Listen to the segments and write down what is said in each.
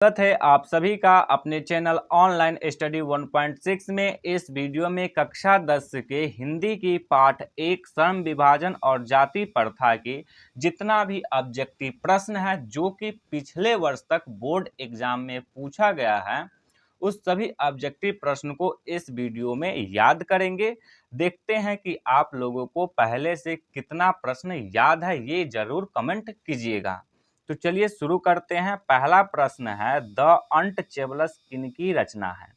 स्वागत है आप सभी का अपने चैनल ऑनलाइन स्टडी 1.6 में। इस वीडियो में कक्षा 10 के हिंदी की पाठ 1 श्रम विभाजन और जाति प्रथा के जितना भी ऑब्जेक्टिव प्रश्न है जो कि पिछले वर्ष तक बोर्ड एग्जाम में पूछा गया है, उस सभी ऑब्जेक्टिव प्रश्न को इस वीडियो में याद करेंगे। देखते हैं कि आप लोगों को पहले से कितना प्रश्न याद है, ये जरूर कमेंट कीजिएगा। तो चलिए शुरू करते हैं। पहला प्रश्न है, द अनटचेबल्स किनकी रचना है?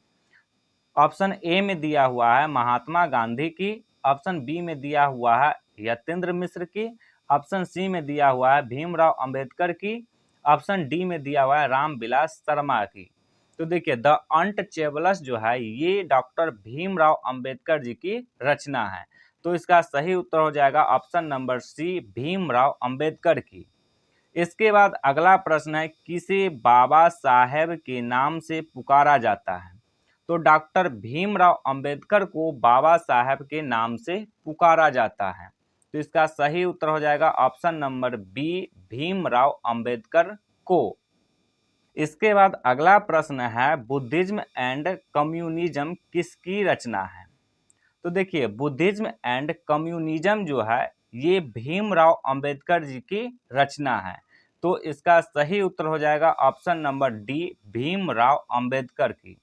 ऑप्शन ए में दिया हुआ है महात्मा गांधी की, ऑप्शन बी में दिया हुआ है यतीन्द्र मिश्र की, ऑप्शन सी में दिया हुआ है भीमराव अंबेडकर की, ऑप्शन डी में दिया हुआ है रामविलास शर्मा की। तो देखिए, द अनटचेबल्स जो है ये डॉक्टर भीमराव अंबेडकर जी की रचना है। तो इसका सही उत्तर हो जाएगा option number C, Bhimrao Ambedkar की। इसके बाद अगला प्रश्न है, किसे बाबा साहेब के नाम से पुकारा जाता है? तो डॉक्टर भीमराव अंबेडकर को बाबा साहेब के नाम से पुकारा जाता है। तो इसका सही उत्तर हो जाएगा option number B, Bhimrao Ambedkar को। इसके बाद अगला प्रश्न है, बुद्धिज्म एंड कम्युनिज्म किसकी रचना है? तो देखिए, बुद्धिज्म एंड कम्युनिज्म जो है ये भीमराव अंबेडकर जी की रचना है। तो इसका सही उत्तर हो जाएगा option number D, Bhimrao Ambedkar की।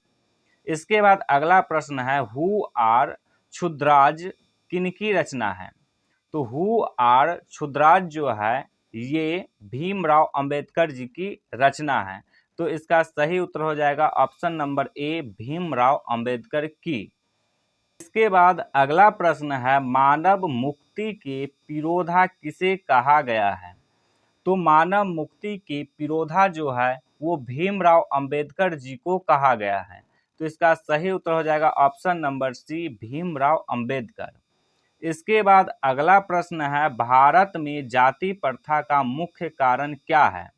इसके बाद अगला प्रश्न है, हु आर क्षुद्राज किनकी रचना है? तो हु आर क्षुद्राज जो है ये भीमराव अंबेडकर जी की रचना है। तो इसका सही उत्तर हो जाएगा option number A, Bhimrao Ambedkar की। इसके बाद अगला प्रश्न है, मानव मुक्ति के पिरोधा किसे कहा गया है? तो मानव मुक्ति के पिरोधा जो है वो भीमराव अंबेडकर जी को कहा गया है। तो इसका सही उत्तर हो जाएगा option number C, Bhimrao Ambedkar. इसके बाद अगला प्रश्न है, भारत में जाति प्रथा का मुख्य कारण क्या है?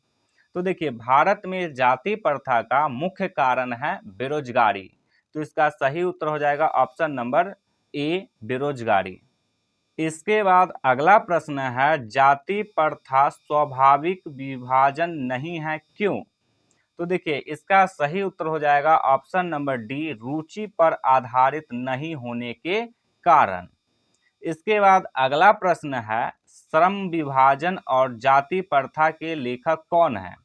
तो देखिए, भारत में जाति प्रथा का मुख्य कारण है बेरोजगारी। तो इसका सही उत्तर हो जाएगा ऑप्शन नंबर ए, बेरोजगारी। इसके बाद अगला प्रश्न है, जाति प्रथा स्वाभाविक विभाजन नहीं है, क्यों? तो देखिए, इसका सही उत्तर हो जाएगा ऑप्शन नंबर डी, रुचि पर आधारित नहीं होने के कारण। इसके बाद अगला प्रश्न है, श्रम विभाजन और जाति प्रथा के लेखक कौन है?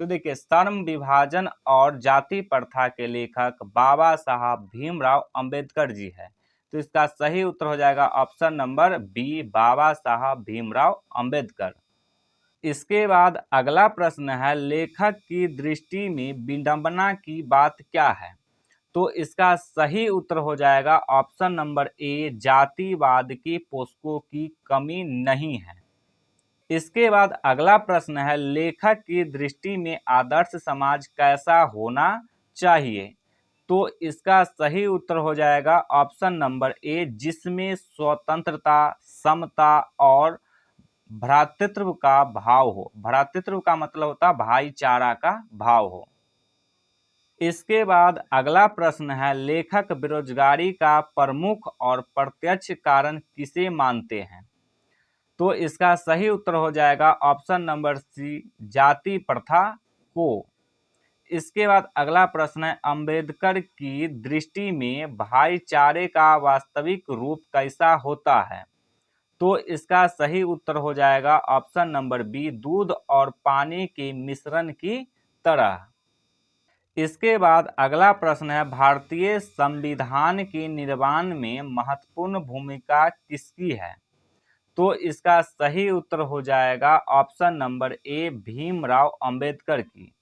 तो देखिए, श्रम विभाजन और जाति प्रथा के लेखक बाबा साहब भीमराव अंबेडकर जी है। तो इसका सही उत्तर हो जाएगा ऑप्शन नंबर बी, बाबा साहब भीमराव अंबेडकर। इसके बाद अगला प्रश्न है, लेखक की दृष्टि में विडंबना की बात क्या है? तो इसका सही उत्तर हो जाएगा ऑप्शन नंबर ए, जातिवाद की पोषकों की कमी नहीं है। इसके बाद अगला प्रश्न है, लेखक की दृष्टि में आदर्श समाज कैसा होना चाहिए? तो इसका सही उत्तर हो जाएगा ऑप्शन नंबर ए, जिसमें स्वतंत्रता, समता और भ्रातृत्व का भाव हो। भ्रातृत्व का मतलब होता है भाईचारा का भाव हो। इसके बाद अगला प्रश्न है, लेखक बेरोजगारी का प्रमुख और प्रत्यक्ष कारण किसे मानते हैं? तो इसका सही उत्तर हो जाएगा ऑप्शन नंबर सी, जाति प्रथा को। इसके बाद अगला प्रश्न है, अंबेडकर की दृष्टि में भाईचारे का वास्तविक रूप कैसा होता है? तो इसका सही उत्तर हो जाएगा ऑप्शन नंबर बी, दूध और पानी के मिश्रण की तरह। इसके बाद अगला प्रश्न है, भारतीय संविधान के निर्माण में महत्वपूर्ण भूमिका किसकी है? तो इसका सही उत्तर हो जाएगा option number A, Bhimrao Ambedkar की।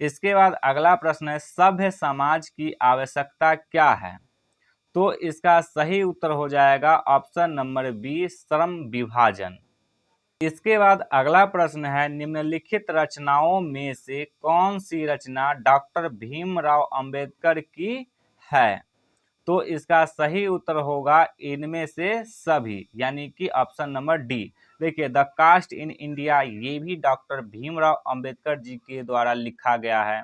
इसके बाद अगला प्रश्न है, सभ्य समाज की आवश्यकता क्या है? तो इसका सही उत्तर हो जाएगा ऑप्शन नंबर बी, श्रम विभाजन। इसके बाद अगला प्रश्न है, निम्नलिखित रचनाओं में से कौन सी रचना डॉक्टर भीमराव अंबेडकर की है? तो इसका सही उत्तर होगा इनमें से सभी, यानी कि ऑप्शन नंबर डी। देखिए, द कास्ट इन इंडिया ये भी डॉक्टर भीमराव अंबेडकर जी के द्वारा लिखा गया है।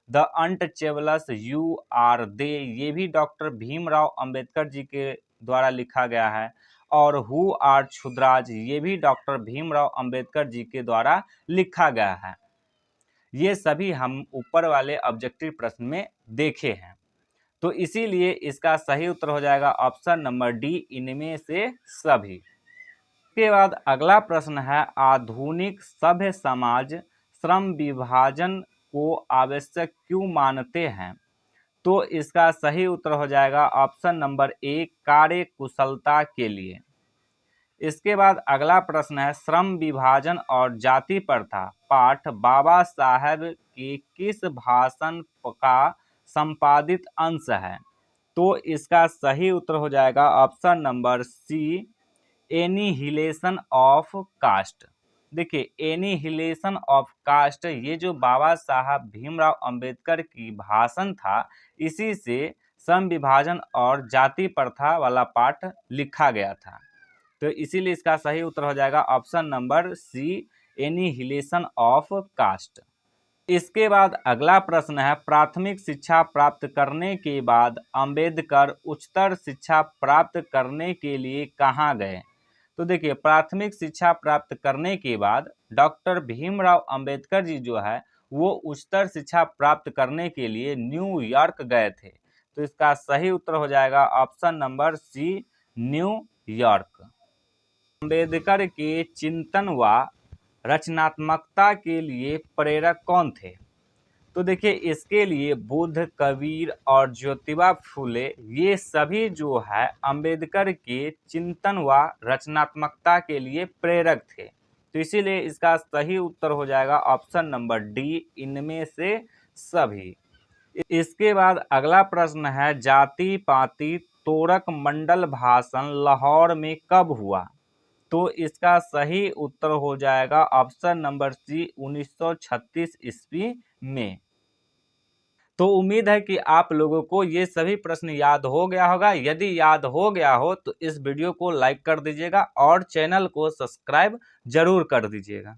The untouchables, who were they ये भी डॉक्टर भीमराव अंबेडकर जी के द्वारा लिखा गया है। और हु आर क्षुद्राज ये भी डॉक्टर भीमराव अंबेडकर जी के द्वारा लिखा गया है। ये सभी हम ऊपर वाले ऑब्जेक्टिव प्रश्न में देखे हैं। तो इसीलिए इसका सही उत्तर हो जाएगा ऑप्शन नंबर डी, इनमें से सभी। इसके बाद अगला प्रश्न है, आधुनिक सभ्य समाज श्रम विभाजन को आवश्यक क्यों मानते हैं? तो इसका सही उत्तर हो जाएगा ऑप्शन नंबर ए, कार्य कुशलता के लिए। इसके बाद अगला प्रश्न है, श्रम विभाजन और जाति प्रथा पाठ बाबा साहेब के किस भाषण का संपादित अंश है? तो इसका सही उत्तर हो जाएगा option number C, annihilation of caste. देखिए, एनिहिलेशन ऑफ कास्ट ये जो बाबा साहब भीमराव अंबेडकर की भाषण था, इसी से श्रम विभाजन और जाति प्रथा वाला पाठ लिखा गया था। तो इसीलिए इसका सही उत्तर हो जाएगा option number C, annihilation of caste. इसके बाद अगला प्रश्न है, प्राथमिक शिक्षा प्राप्त करने के बाद अंबेडकर उच्चतर शिक्षा प्राप्त करने के लिए कहाँ गए? तो देखिए, प्राथमिक शिक्षा प्राप्त करने के बाद डॉक्टर भीमराव अंबेडकर जी जो है वो उच्चतर शिक्षा प्राप्त करने के लिए न्यूयॉर्क गए थे। तो इसका सही उत्तर हो जाएगा option number C, New York. Ambedkar के चिंतन व रचनात्मकता के लिए प्रेरक कौन थे? तो देखिए, इसके लिए बुद्ध, कबीर और ज्योतिबा फुले ये सभी जो है अंबेडकर के चिंतन व रचनात्मकता के लिए प्रेरक थे। तो इसीलिए इसका सही उत्तर हो जाएगा ऑप्शन नंबर डी, इनमें से सभी। इसके बाद अगला प्रश्न है, जाति पाति तोड़क मंडल भाषण लाहौर में कब हुआ? तो इसका सही उत्तर हो जाएगा ऑप्शन नंबर सी, 1936 ईस्वी में। तो उम्मीद है कि आप लोगों को ये सभी प्रश्न याद हो गया होगा। यदि याद हो गया हो तो इस वीडियो को लाइक कर दीजिएगा और चैनल को सब्सक्राइब जरूर कर दीजिएगा।